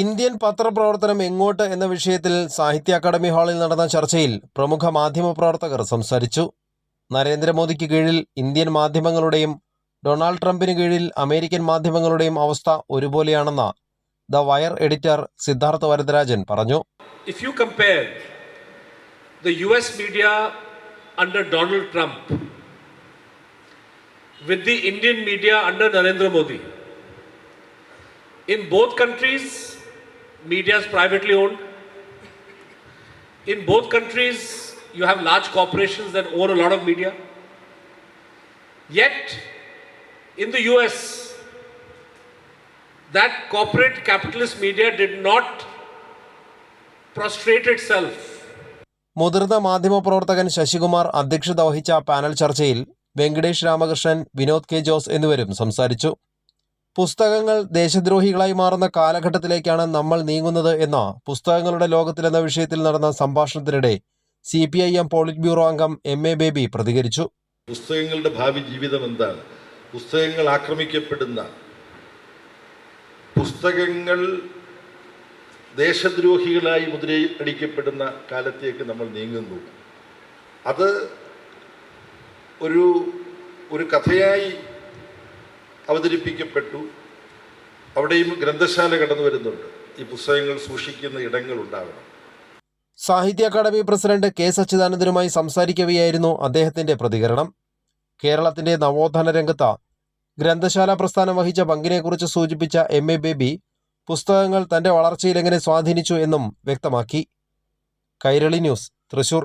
Indian പത്രപ്രവർത്തനം എങ്ങോട്ട് എന്ന വിഷയത്തിൽ സാഹിത്യ അക്കാദമി ഹാളിൽ നടന്ന ചർച്ചയിൽ പ്രമുഖ മാധ്യമപ്രവർത്തകർ സംസാരിച്ചു. നരേന്ദ്രമോദിക്ക് കീഴിൽ ഇന്ത്യൻ മാധ്യമങ്ങളുടെയും ഡൊണാൾഡ് ട്രംപിന് കീഴിൽ അമേരിക്കൻ മാധ്യമങ്ങളുടെയും അവസ്ഥ ഒരുപോലെയാണെന്ന് the Wire editor Siddhartha Varadarajan പറഞ്ഞു. If you compare the US media under Donald Trump with the Indian media under Narendra Modi, in both countries media is privately owned. In both countries you have large corporations that own a lot of media. Yet in the US that corporate capitalist media did not prostrate itself. മുതിർന്ന മാധ്യമപ്രവർത്തകൻ ശശികുമാർ അധ്യക്ഷത വഹിച്ച panel ചർച്ചയിൽ Venkatesh Ramakrishnan, Vinod K Jose എന്നിവരും സംസാരിച്ചു. പുസ്തകങ്ങൾ ദേശദ്രോഹികളായി മാറുന്ന കാലഘട്ടത്തിലേക്കാണ് നമ്മൾ നീങ്ങുന്നത് എന്ന പുസ്തകങ്ങളുടെ ലോകത്തിലെന്ന വിഷയത്തിൽ നടന്ന സംഭാഷണത്തിനിടെ CPIM പോളിറ്റ് ബ്യൂറോ അംഗം MA ബേബി പ്രതികരിച്ചു. പുസ്തകങ്ങളുടെ ഭാവി ജീവിതം എന്താണ്? പുസ്തകങ്ങൾ ആക്രമിക്കപ്പെടുന്ന, പുസ്തകങ്ങൾ ദേശദ്രോഹികളായി മുദ്രയടിക്കപ്പെടുന്ന കാലത്തേക്ക് നമ്മൾ നീങ്ങുന്നു. അത് ഒരു കഥയായി അവതരിപ്പിക്കപ്പെട്ടു. അവിടെയും ഗ്രന്ഥശാല കടന്നു വരുന്നുണ്ട്. ഈ പുസ്തകങ്ങൾ സൂക്ഷിക്കുന്ന ഇടങ്ങൾ ഉണ്ടാവണം. സാഹിത്യ അക്കാദമി പ്രസിഡന്റ് K സച്ചിദാനന്ദനുമായി സംസാരിക്കവെയായിരുന്നു അദ്ദേഹത്തിന്റെ പ്രതികരണം. കേരളത്തിന്റെ നവോത്ഥാന രംഗത്ത് ഗ്രന്ഥശാല പ്രസ്ഥാനം വഹിച്ച പങ്കിനെക്കുറിച്ച് സൂചിപ്പിച്ച MA ബേബി പുസ്തകങ്ങൾ തന്റെ വളർച്ചയിൽ എങ്ങനെ സ്വാധീനിച്ചു എന്നും വ്യക്തമാക്കി. കൈരളി ന്യൂസ്, തൃശൂർ.